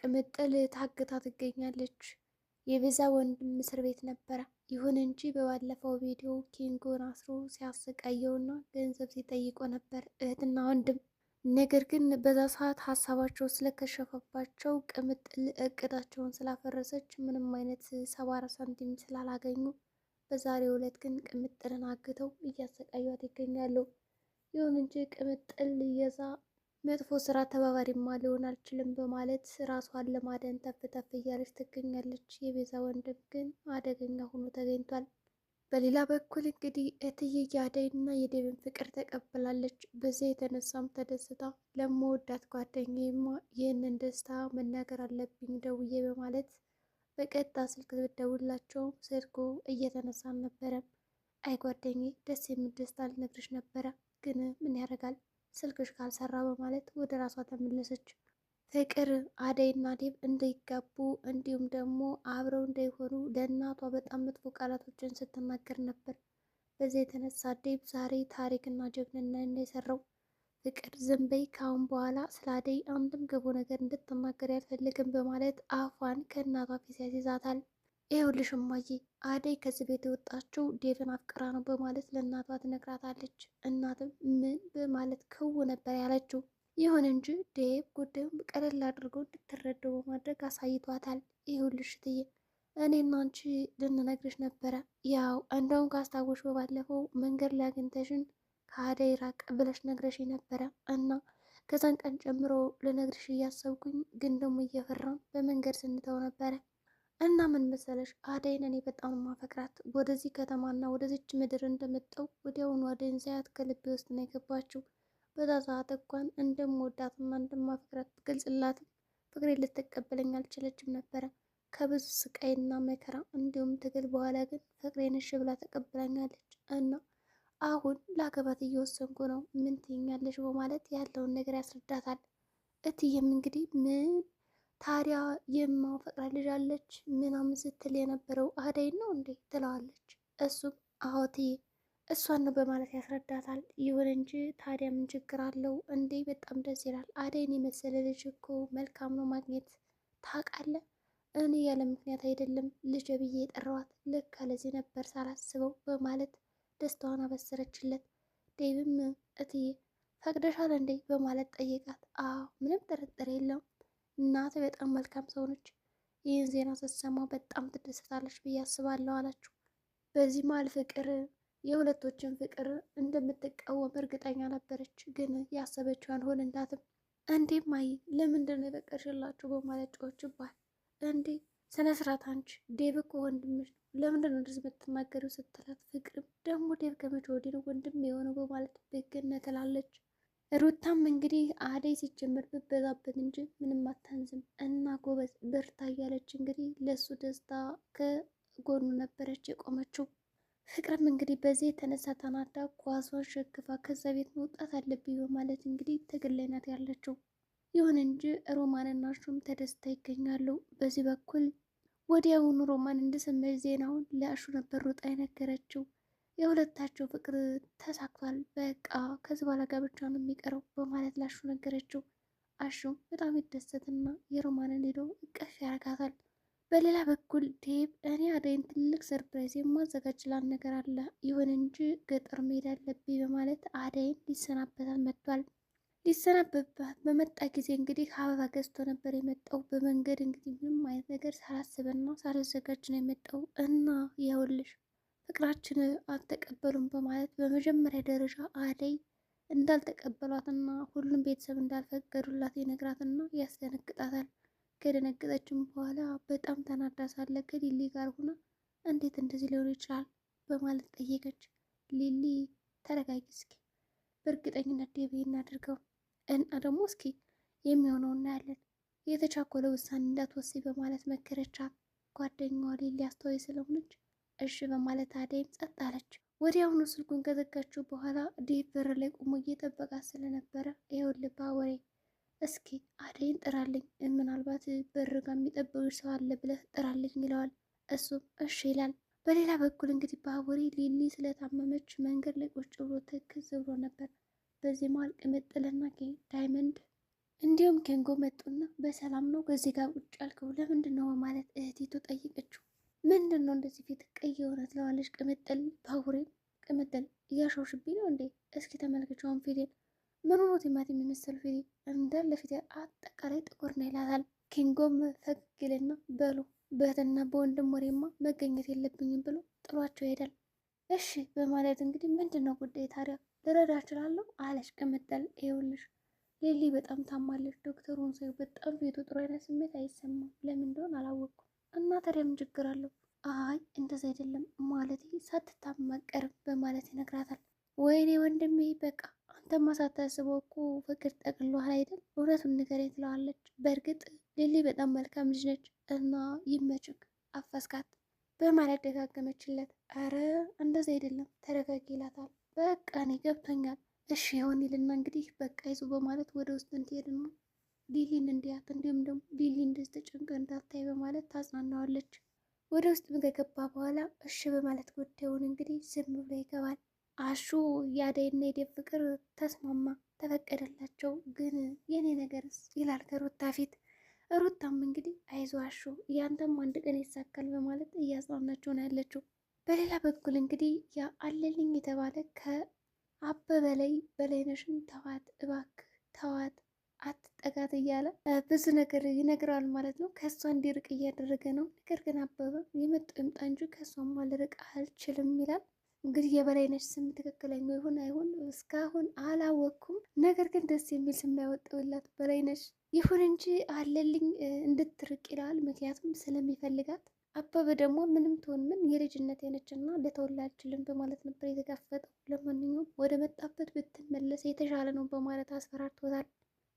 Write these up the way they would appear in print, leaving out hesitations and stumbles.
ቅምጥል ታግታ ትገኛለች። የቤዛ ወንድም እስር ቤት ነበረ። ይሁን እንጂ በባለፈው ቪዲዮ ኪንጎን አስሮ ሲያሰቃየውና ገንዘብ ሲጠይቆ ነበር እህትና ወንድም። ነገር ግን በዛ ሰዓት ሀሳባቸው ስለከሸፈባቸው ቅምጥል እቅዳቸውን ስላፈረሰች ምንም አይነት 74 ሳንቲም ስላላገኙ በዛሬው ዕለት ግን ቅምጥልን አግተው እያሰቃዩት ይገኛሉ። ይሁን እንጂ ቅምጥል የዛ መጥፎ ስራ ተባባሪማ ሊሆን አልችልም በማለት ራሷን ለማዳን ተፍ ተፍ እያለች ትገኛለች። የቤዛ ወንድም ግን አደገኛ ሆኖ ተገኝቷል። በሌላ በኩል እንግዲህ እትዬ አደይና የዴብን ፍቅር ተቀብላለች። በዚህ የተነሳም ተደስታ ለመወዳት ጓደኛዬማ ይህንን ደስታ መናገር አለብኝ ደውዬ በማለት በቀጥታ ስልክ ብትደውላቸው ስልኩ እየተነሳ አልነበረም። አይ ጓደኛዬ ደስ የሚል ደስታ ልነግርሽ ነበረ፣ ግን ምን ያደርጋል ስልክሽ ካልሰራ በማለት ወደ ራሷ ተመለሰች። ፍቅር አደይና ዴብ እንዳይጋቡ እንዲሁም ደግሞ አብረው እንዳይሆኑ ለእናቷ በጣም መጥፎ ቃላቶችን ስትናገር ነበር። በዚህ የተነሳ ዴብ ዛሬ ታሪክና ጀግንነት የሰራው። ፍቅር ዝም በይ፣ ካሁን በኋላ ስለ አደይ አንድም ክፉ ነገር እንድትናገር ያልፈልግም በማለት አፏን ከእናቷ ፊት ያስይዛታል። ይኸውልሽ እማዬ አደይ ከዚህ ቤት የወጣችው ዴቭን አፍቅራ ነው በማለት ለእናቷ ትነግራታለች። እናትም ምን በማለት ክው ነበር ያለችው። ይሁን እንጂ ዴቭ ጉዳዩን ቀለል አድርጎ እንድትረዳው በማድረግ አሳይቷታል። ይኸውልሽ እትዬ እኔና አንቺ ልንነግርሽ ነበረ። ያው እንደውም ካስታወሽ በባለፈው መንገድ ላይ አግኝተሽን ከአደይ ራቅ ብለሽ ነግረሽ ነበረ እና ከዛን ቀን ጨምሮ ልነግርሽ እያሰብኩኝ ግን ደግሞ እየፈራም በመንገድ ስንተው ነበረ እና ምን መሰለሽ አደይን እኔ በጣም ማፈቅራት ወደዚህ ከተማና ወደዚች ምድር እንደመጣው ወዲያውኑ አደይን ሳያት ከልቤ ውስጥ ነው የገባችው። በዛ ሰዓት እንኳን እንደምወዳትና እንደማፈቅራት ብገልጽላትም ፍቅሬ ልትቀበለኝ አልቻለችም ነበረ። ከብዙ ስቃይና መከራ እንዲሁም ትግል በኋላ ግን ፍቅሬን እሺ ብላ ተቀብላኛለች እና አሁን ላገባት እየወሰንኩ ነው፣ ምን ትይኛለሽ በማለት ያለውን ነገር ያስረዳታል። እትዬም እንግዲህ ምን ታዲያ የማፈቅራት ልጅ አለች ምናምን ስትል የነበረው አደይን ነው እንዴ ትለዋለች። እሱም አዎ እትዬ እሷን ነው በማለት ያስረዳታል። ይሁን እንጂ ታዲያ ምን ችግር አለው እንዴ? በጣም ደስ ይላል። አደይን የመሰለ ልጅ እኮ መልካም ነው ማግኘት ታውቃለህ። እኔ ያለ ምክንያት አይደለም ልጅ ብዬ የጠራዋት፣ ልክ ለዚህ ነበር ሳላስበው በማለት ደስታዋን አበሰረችለት። ዴብም እትዬ ፈቅደሻል እንዴ በማለት ጠየቃት። አዎ ምንም ጥርጥር የለውም እናት በጣም መልካም ሰው ነች። ይህን ዜና ስትሰማ በጣም ትደሰታለች ብዬ አስባለሁ አላችሁ። በዚህ መሀል ፍቅር የሁለቶችን ፍቅር እንደምትቃወም እርግጠኛ ነበረች፣ ግን ያሰበችው አልሆነላትም። እንዴ ማይ ለምንድን ነው የበቀልሽላችሁ በማለት ጮኸችባት። እንዴ ስነ ስርዓት አንቺ ዴብ እኮ ወንድምሽ ነው፣ ለምንድን ነው እንደዚህ የምትናገሪው ስትላት፣ ፍቅርም ደግሞ ዴብ ከመቼ ወዲህ ነው ወንድም የሆነው በማለት ብግነ ትላለች። ሩታም እንግዲህ አደይ ሲጀምር ብበዛበት እንጂ ምንም አታንዝም እና ጎበዝ በርታ እያለች እንግዲህ ለሱ ደስታ ከጎኑ ነበረች የቆመችው። ፍቅርም እንግዲህ በዚህ የተነሳ ተናዳ ጓዟን ሸክፋ ከዛ ቤት መውጣት አለብኝ በማለት እንግዲህ ትግል ላይ ናት ያለችው። ይሁን እንጂ ሮማንና ሹም ተደስታ ይገኛሉ። በዚህ በኩል ወዲያውኑ ሮማን እንደሰማች ዜናውን ለአሹ ነበር ሩጣ የነገረችው። የሁለታቸው ፍቅር ተሳክቷል፣ በቃ ከዚህ በኋላ ጋብቻ ነው የሚቀረው በማለት ላሹ ነገረችው። አሹም በጣም ይደሰትና የሮማንን ሄዶ እቅፍ ያረጋታል። በሌላ በኩል ዴብ እኔ አደይን ትልቅ ሰርፕራይዝ የማዘጋጅላት ነገር አለ፣ ይሁን እንጂ ገጠር መሄድ አለብኝ በማለት አደይን ሊሰናበታት መጥቷል። ሊሰናበባት በመጣ ጊዜ እንግዲህ አበባ ገዝቶ ነበር የመጣው። በመንገድ እንግዲህ ምንም አይነት ነገር ሳላስብና ሳልዘጋጅ ነው የመጣው እና ይኸውልሽ ፍቅራችን አልተቀበሉም በማለት በመጀመሪያ ደረጃ አደይ እንዳልተቀበሏትና ሁሉም ቤተሰብ እንዳልፈቀዱላት ይነግራትና ያስደነግጣታል። ከደነገጠችም በኋላ በጣም ተናዳ ሳለ ከሊሊ ጋር ሆና እንዴት እንደዚህ ሊሆን ይችላል በማለት ጠየቀች። ሊሊ ተረጋጊ እስኪ፣ በእርግጠኝነት ዴብ እናድርገው እና ደግሞ እስኪ የሚሆነው እናያለን፣ የተቻኮለ ውሳኔ እንዳትወስኝ በማለት መከረቻት። ጓደኛዋ ሊሊ አስተዋይ ስለሆነች እሺ በማለት አደይም ጸጥ አለች። ወዲያውኑ ስልኩን ከዘጋችው በኋላ ዴቭ በር ላይ ቆሞ እየጠበቃት ስለነበረ ይኸውልህ ባወሬ እስኪ አደይን ጥራልኝ፣ ምናልባት በር ጋር የሚጠብቅሽ ሰው አለ ብለህ ጥራልኝ ይለዋል። እሱም እሺ ይላል። በሌላ በኩል እንግዲህ ባወሬ ሊሊ ስለታመመች መንገድ ላይ ቁጭ ብሎ ትክዝ ብሎ ነበር። በዚህ መሀል ቅምጥልና ዳይመንድ እንዲሁም ኬንጎ መጡና በሰላም ነው ከዚህ ጋር ቁጭ ያልከው ለምንድን ነው በማለት እህቲቱ ጠይቀችው። ምንድን ነው እንደዚህ ፊት ቀይ የሆነ ትለዋለች ቅምጥል። ባቡሬ ቅምጥል እያሻውሽብኝ ነው እንዴ? እስኪ ተመልከችውን ፊቴን። ምን ሆኖ ቲማቲም የሚመስል ፊቴ እንዳለ ፊቴ አጠቃላይ ጥቁር ነው ይላታል። ኬንጎም ፈግልና በሉ በእህትና በወንድም ወሬማ መገኘት የለብኝም ብሎ ጥሏቸው ይሄዳል። እሺ በማለት እንግዲህ ምንድን ነው ጉዳይ ታዲያ ልረዳ እችላለሁ አለች ቅምጥል። ይኸውልሽ ሊሊ በጣም ታማለች። ዶክተሩን ሳይ በጣም ፊቱ ጥሩ አይነት ስሜት አይሰማም። ለምን እንደሆነ አላወቅኩም። እና ታዲያ ምን ችግር አለው? አይ እንደዛ አይደለም ማለት ሳትታመም አትቀርም በማለት ይነግራታል። ወይኔ ወንድሜ በቃ አንተማ ሳታስበው እኮ ፍቅር ጠቅሎሃል አይደል? እውነቱን ንገረኝ ትለዋለች። በእርግጥ ሊሊ በጣም መልካም ልጅ ነች እና ይመችክ አፈስካት በማለት ደጋገመችለት። አረ እንደዛ አይደለም ተረጋጊ ይላታል። በቃ እኔ ገብቶኛል እሺ ይሆን ይልና እንግዲህ በቃ ይዞ በማለት ወደ ውስጥ እንትሄድ ነው ሊሊን እንዲያት እንዲሁም ደግሞ ሊሊ እንደዚህ ተጨንቀ እንዳታይ በማለት ታጽናናዋለች። ወደ ውስጥ ከገባ በኋላ እሺ በማለት ጉዳዩን እንግዲህ ዝም ብሎ ይገባል። አሹ የአደይና የዴብ ፍቅር ተስማማ፣ ተፈቀደላቸው። ግን የኔ ነገርስ ይላል ከሩታ ፊት። ሩታም እንግዲህ አይዞ አሹ ያንተም አንድ ቀን ይሳካል በማለት እያጽናናቸው ነው ያለችው። በሌላ በኩል እንግዲህ ያ አለልኝ የተባለ አበበ ላይ በላይነሽን ተዋት እባክህ ተዋት አትጠጋት እያለ ብዙ ነገር ይነግረዋል ማለት ነው። ከእሷ እንዲርቅ እያደረገ ነው። ነገር ግን አበበ የመጣ ይምጣ እንጂ ከእሷማ ልርቅ አልችልም ይላል። እንግዲህ የበላይነሽ ስም ትክክለኛው ይሁን አይሁን እስካሁን አላወቅኩም። ነገር ግን ደስ የሚል ስም ነው ያወጣውላት በላይነሽ። ይሁን እንጂ አለልኝ እንድትርቅ ይላል። ምክንያቱም ስለሚፈልጋት። አበበ ደግሞ ምንም ትሆን ምን የልጅነት አይነችና ልተውላ አልችልም በማለት ነበር የተጋፈጠው። ለማንኛውም ወደ መጣበት ብትመለስ የተሻለ ነው በማለት አስፈራርቶታል።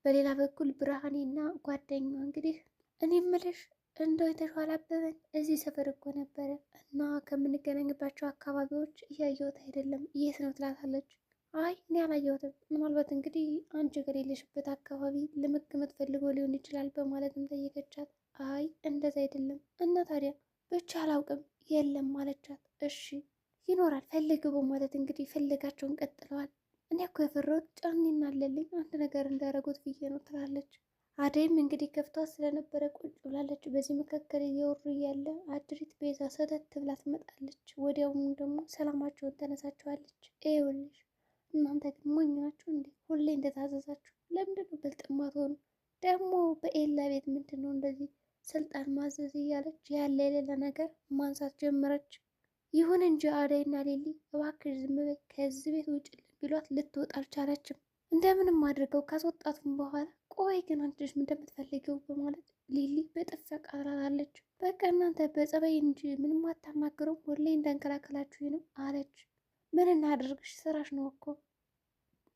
በሌላ በኩል ብርሃኔና ጓደኛዋ እንግዲህ እኔ ምልሽ እንደው የተሻለ አበበን እዚህ ሰፈር እኮ ነበረ እና ከምንገናኝባቸው አካባቢዎች እያየሁት አይደለም የት ነው ትላታለች። አይ እኔ አላየሁትም፣ ምናልባት እንግዲህ አንቺ ጋር የሌለሽበት አካባቢ ለመገመት ፈልጎ ሊሆን ይችላል በማለትም ጠየቀቻት። አይ እንደዛ አይደለም እና ታዲያ ብቻ አላውቅም የለም አለቻት። እሺ ይኖራል ፈልገው በማለት እንግዲህ ፍለጋቸውን ቀጥለዋል። እኔ እኮ የፈራሁት ጫኔና አለልኝ አንድ ነገር እንዳደረጉት ብዬ ነው ትላለች። አደይም እንግዲህ ከፍቷት ስለነበረ ቁጭ ብላለች። በዚህ መካከል እየወሩ እያለ አድሪት ቤዛ ሰተት ብላ ትመጣለች። ወዲያውኑ ደግሞ ሰላማቸውን ተነሳቸዋለች። ይኸውልሽ እናንተ ግን ሞኝ ናችሁ እንዴ? ሁሌ እንደታዘዛችሁ ለምንድን ነው ብልጥማት ሆኑ? ደግሞ በኤላ ቤት ምንድን ነው እንደዚህ ስልጣን ማዘዝ እያለች ያለ የሌለ ነገር ማንሳት ጀመረች። ይሁን እንጂ አደይና ሊሊ እባክሽ ዝም በይ ከዚህ ቤት ውጭልን ቢሏት ልትወጣ አልቻለችም። እንደምንም አድርገው ካስወጣትም በኋላ ቆይ ግን አንቺ እንደምትፈልገው በማለት ሊሊ በጥፊ ቃላላለች። በቃ እናንተ በጸባይ እንጂ ምንም አታናግረው ሁሌ እንዳንከላከላችሁ ነው አለች። ምን እናድርግሽ ስራሽ ነው እኮ።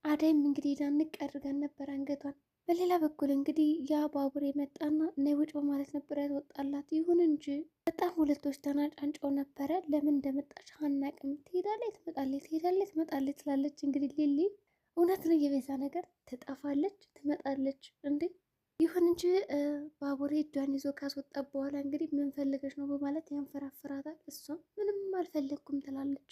አደይም እንግዲህ ዳንቅ አድርጋን ነበር አንገቷን። በሌላ በኩል እንግዲህ ያ ባቡር የመጣና ነይ ውጭ በማለት ነበር ያስወጣላት። ይሁን እንጂ በጣም ሁለቶች ተናጫንጨው ነበረ። ለምን እንደመጣች አናቅም። ትሄዳለች ትመጣለች፣ ትሄዳለች ትመጣለች ትላለች። እንግዲህ ሊሊ እውነት ነው የቤዛ ነገር ትጠፋለች ትመጣለች እንዴ። ይሁን እንጂ ባቡሬ እጇን ይዞ ካስወጣ በኋላ እንግዲህ ምን ፈልገች ነው በማለት ያንፈራፍራታል። እሷም ምንም አልፈለግኩም ትላለች።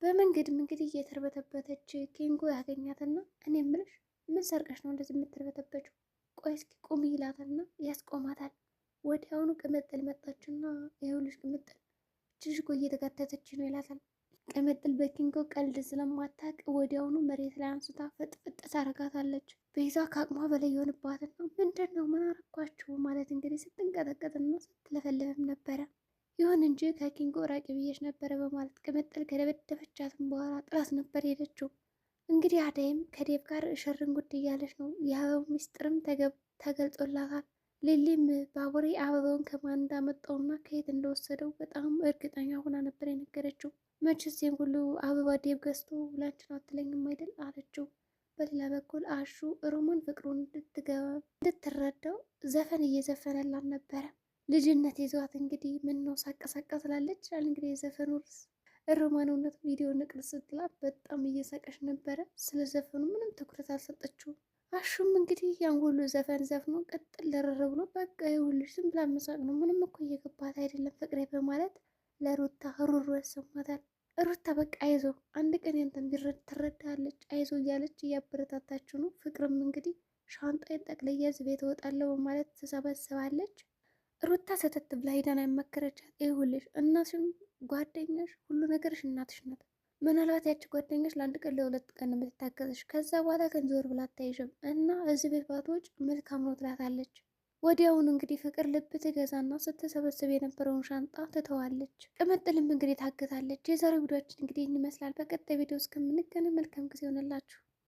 በመንገድም እንግዲህ እየተርበተበተች ኬንጎ ያገኛትና እኔ ምልሽ ምን ሰርቀሽ ነው እንደዚህ የምትርበተበችው? ቆይ እስኪ ቁሚ ይላታልና ያስቆማታል። ወዲያውኑ ቅምጥል መጣችና ይኸውልሽ ቅምጥል እጅሽ እኮ እየተጋተተች ነው ይላታል። ቅምጥል በኪንጎ ቀልድ ስለማታውቅ ወዲያውኑ መሬት ላይ አንስታ ፍጥፍጥ ታረጋታለች። ቤዛ ከአቅሟ በላይ የሆንባትና ምንድን ነው ምን አረኳችሁ ማለት እንግዲህ ስትንቀጠቀጥና ስትለፈልፍም ነበረ። ይሁን እንጂ ከኪንጎ ራቂ ብዬሽ ነበረ በማለት ቅምጥል ከደበደበቻትም በኋላ ጥላት ነበር ሄደችው። እንግዲህ አደይም ከዴብ ጋር ሽርንጉድ እያለች ነው። የአበባው ሚስጥርም ተገልጾላታል። ሊሊም ባቡሬ አበባውን ከማን እንዳመጣውና ከየት እንደወሰደው በጣም እርግጠኛ ሆና ነበር የነገረችው። መቼስ ይህን ሁሉ አበባ ዴብ ገዝቶ ላንቺን አትለኝም አይደል አለችው። በሌላ በኩል አሹ ሮማን ፍቅሩን እንድትረዳው ዘፈን እየዘፈነላት ነበረ። ልጅነት ይዟት እንግዲህ ምን ነው ሳቀሳቀ ስላለች እንግዲህ የዘፈኑ ርዕስ ሮማን እውነት ቪዲዮ ንቅል ስትላት በጣም እየሳቀች ነበረ። ስለ ዘፈኑ ምንም ትኩረት አልሰጠችውም። አሹም እንግዲህ ያን ሁሉ ዘፈን ዘፍኖ ቀጥል ደረረ ብሎ በቃ ይኸውልሽ ዝም ብላ መሳቅ ነው፣ ምንም እኮ እየገባት አይደለም ፍቅሬ በማለት ለሩታ ሩሩ ያሰማታል። ሩታ በቃ አይዞ አንድ ቀን ያንተን ቢረድ ትረዳለች አይዞ እያለች እያበረታታችው ነው። ፍቅርም እንግዲህ ሻንጣዬን ጠቅልዬ እዚህ ቤት እወጣለሁ በማለት ትሰበስባለች። ሩታ ሰተት ብላ ሄዳን ያመከረቻት ይሁልሽ እናትሽም ጓደኛሽ ሁሉ ነገርሽ እናትሽ ናት። ምናልባት ያቺ ጓደኛሽ ለአንድ ቀን ለሁለት ቀን የምትታገዝሽ ከዛ በኋላ ግን ዞር ብላ አታይሽም እና እዚህ ቤት ባትወጪ መልካም ነው ትላታለች። ወዲያውኑ እንግዲህ ፍቅር ልብ ትገዛና ስትሰበስብ የነበረውን ሻንጣ ትተዋለች። ቅምጥልም እንግዲህ ታግታለች። የዛሬው ቪዲዮችን እንግዲህ ይመስላል። በቀጣይ ቪዲዮ እስከምንገናኝ መልካም ጊዜ ሆነላችሁ።